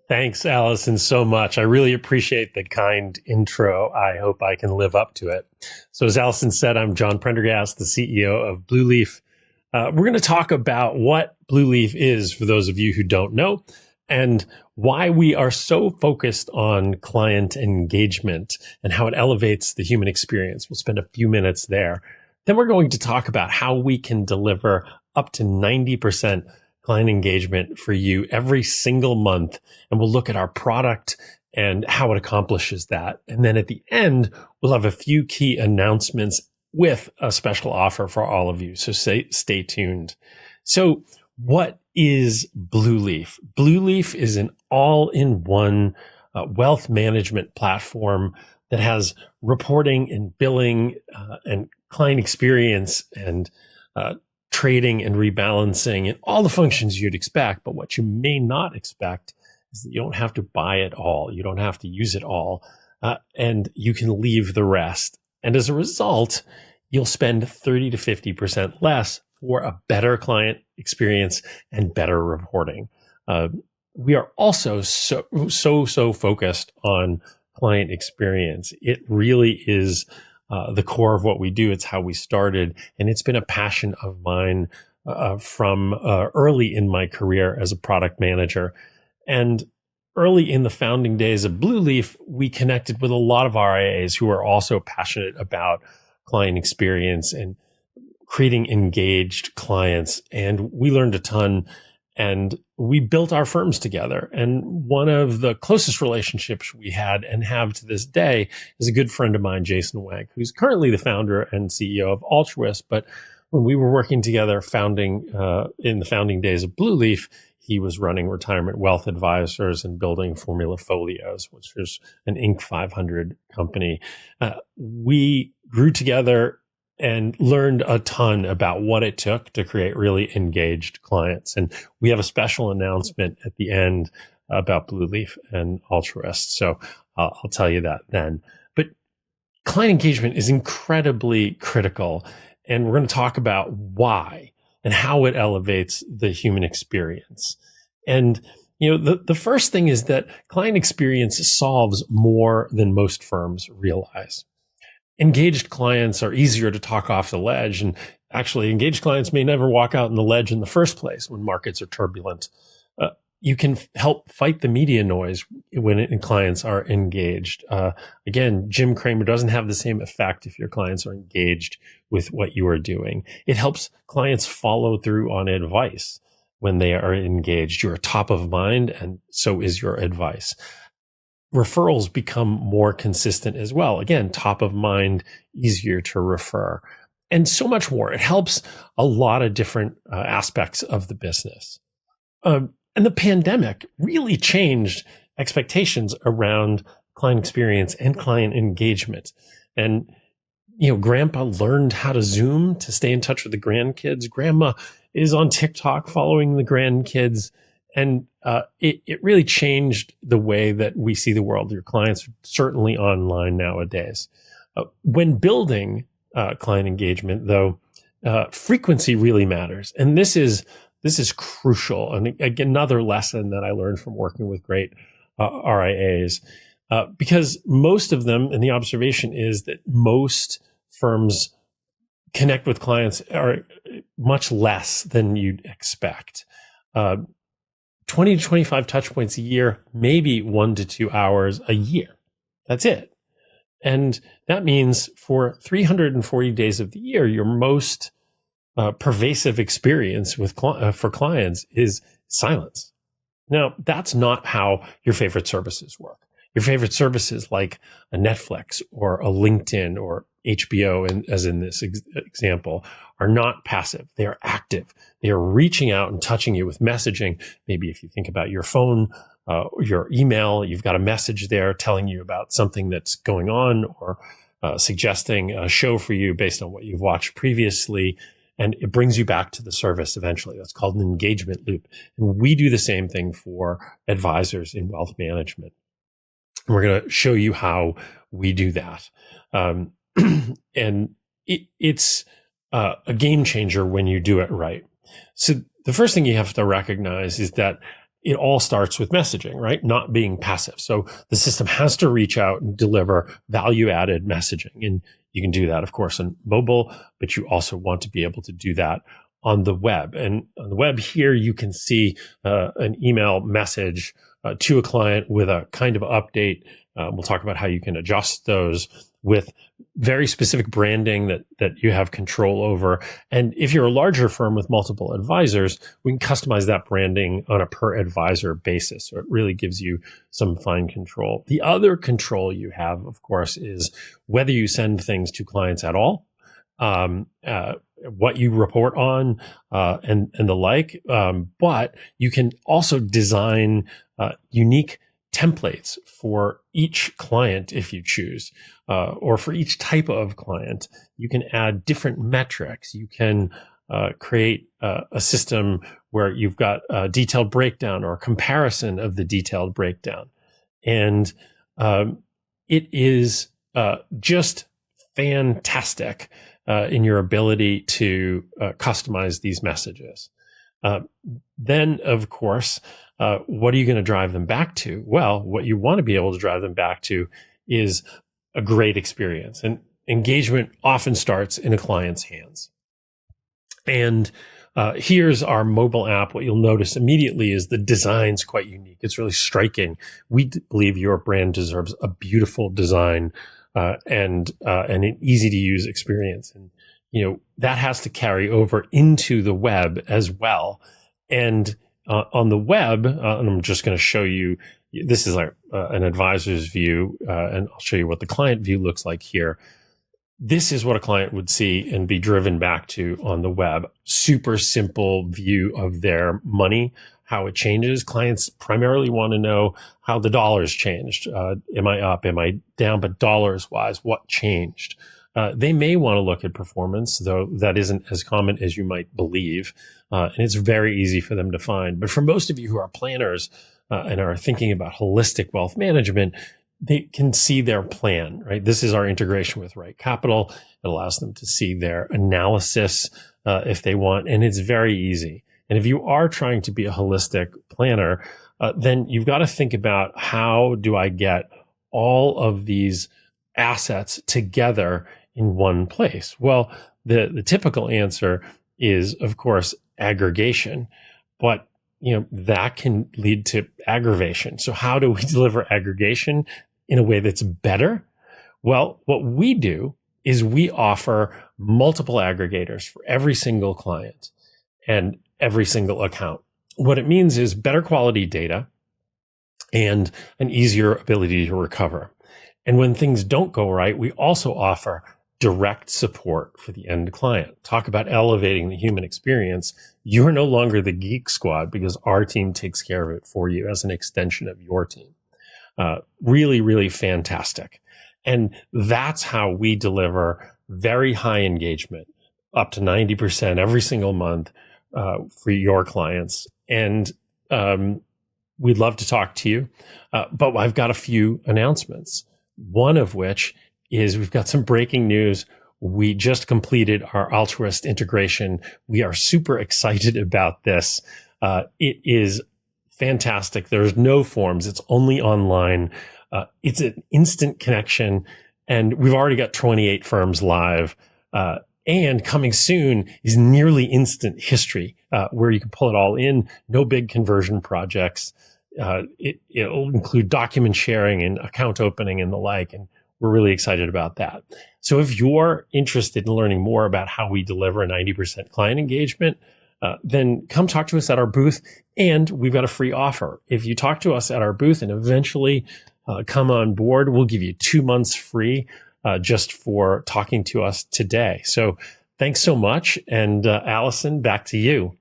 Thanks, Allison, so much. I really appreciate the kind intro. I hope I can live up to it. So as Allison said, I'm John Prendergast, the CEO of Blueleaf. We're going to talk about what Blueleaf is for those of you who don't know, and why we are so focused on client engagement and how it elevates the human experience. We'll spend a few minutes there. Then we're going to talk about how we can deliver up to 90% client engagement for you every single month. And we'll look at our product and how it accomplishes that. And then at the end, we'll have a few key announcements with a special offer for all of you. So stay tuned. So what is Blueleaf? Blueleaf is an all-in-one wealth management platform that has reporting and billing and client experience and trading and rebalancing and all the functions you'd expect. But what you may not expect is that you don't have to buy it all. You don't have to use it all. And you can leave the rest. And as a result, you'll spend 30 to 50% less for a better client experience and better reporting. We are also so focused on client experience. It really is the core of what we do. It's how we started. And it's been a passion of mine from early in my career as a product manager. And early in the founding days of Blueleaf, we connected with a lot of RIAs who are also passionate about client experience and creating engaged clients. And we learned a ton. And we built our firms together. And one of the closest relationships we had and have to this day is a good friend of mine, Jason Wang, who's currently the founder and CEO of Altruist. But when we were working together in the founding days of Blueleaf, he was running Retirement Wealth Advisors and building Formula Folios, which is an Inc. 500 company. We grew together and learned a ton about what it took to create really engaged clients. And we have a special announcement at the end about Blueleaf and Altruist. So I'll tell you that then. But client engagement is incredibly critical. And we're going to talk about why and how it elevates the human experience. And the first thing is that client experience solves more than most firms realize. Engaged clients are easier to talk off the ledge, and actually engaged clients may never walk out on the ledge in the first place when markets are turbulent. You can help fight the media noise when clients are engaged. Again, Jim Cramer doesn't have the same effect if your clients are engaged with what you are doing. It helps clients follow through on advice when they are engaged. You're top of mind, and so is your advice. Referrals become more consistent as well. Again, top of mind, easier to refer, and so much more. It helps a lot of different aspects of the business. And the pandemic really changed expectations around client experience and client engagement. And, grandpa learned how to Zoom to stay in touch with the grandkids. Grandma is on TikTok following the grandkids. And it really changed the way that we see the world. Your clients are certainly online nowadays. When building client engagement, though, frequency really matters. And this is crucial. And again, another lesson that I learned from working with great RIAs, because most of them, and the observation is that most firms connect with clients are much less than you'd expect. 20 to 25 touch points a year, maybe 1 to 2 hours a year. That's it. And that means for 340 days of the year, your most pervasive experience for clients is silence. Now, that's not how your favorite services work. Your favorite services like a Netflix or a LinkedIn or HBO, as in this example, are not passive. They are active. They are reaching out and touching you with messaging. Maybe if you think about your phone, your email, you've got a message there telling you about something that's going on or suggesting a show for you based on what you've watched previously. And it brings you back to the service eventually. That's called an engagement loop. And we do the same thing for advisors in wealth management. And we're going to show you how we do that. And it's a game changer when you do it right. So the first thing you have to recognize is that it all starts with messaging, right? Not being passive. So the system has to reach out and deliver value-added messaging. And you can do that, of course, on mobile, but you also want to be able to do that on the web. And on the web here, you can see an email message to a client with a kind of update. We'll talk about how you can adjust those with very specific branding that you have control over. And if you're a larger firm with multiple advisors, we can customize that branding on a per advisor basis. So it really gives you some fine control. The other control you have, of course, is whether you send things to clients at all, what you report on, and the like. But you can also design unique templates for each client if you choose, or for each type of client. You can add different metrics. You can create a system where you've got a detailed breakdown or a comparison of the detailed breakdown. And it is just fantastic in your ability to customize these messages. Then, of course, what are you going to drive them back to? Well, what you want to be able to drive them back to is a great experience. And engagement often starts in a client's hands. And here's our mobile app. What you'll notice immediately is the design's quite unique. It's really striking. We believe your brand deserves a beautiful design and an easy to use experience. And that has to carry over into the web as well. And on the web, and I'm just going to show you, this is like an advisor's view, and I'll show you what the client view looks like here. This is what a client would see and be driven back to on the web. Super simple view of their money, how it changes. Clients primarily want to know how the dollars changed. Am I up? Am I down? But dollars wise, what changed? They may want to look at performance, though that isn't as common as you might believe. And it's very easy for them to find. But for most of you who are planners and are thinking about holistic wealth management, they can see their plan, right? This is our integration with Right Capital. It allows them to see their analysis if they want, and it's very easy. And if you are trying to be a holistic planner, then you've got to think about, how do I get all of these assets together in one place? Well, the typical answer is, of course, aggregation, but that can lead to aggravation. So how do we deliver aggregation in a way that's better? Well, what we do is we offer multiple aggregators for every single client and every single account. What it means is better quality data and an easier ability to recover. And when things don't go right, we also offer direct support for the end client. Talk about elevating the human experience. You're no longer the geek squad, because our team takes care of it for you as an extension of your team. Really, really fantastic. And that's how we deliver very high engagement, up to 90% every single month for your clients. And we'd love to talk to you, but I've got a few announcements. One of which is we've got some breaking news. We just completed our Altruist integration. We are super excited about this. It is fantastic. There's no forms. It's only online. It's an instant connection, and we've already got 28 firms live. And coming soon is nearly instant history, where you can pull it all in. No big conversion projects. It'll include document sharing and account opening and the like. And we're really excited about that. So if you're interested in learning more about how we deliver a 90% client engagement, then come talk to us at our booth. And we've got a free offer. If you talk to us at our booth and eventually come on board, we'll give you 2 months free just for talking to us today. So thanks so much. And Allison, back to you.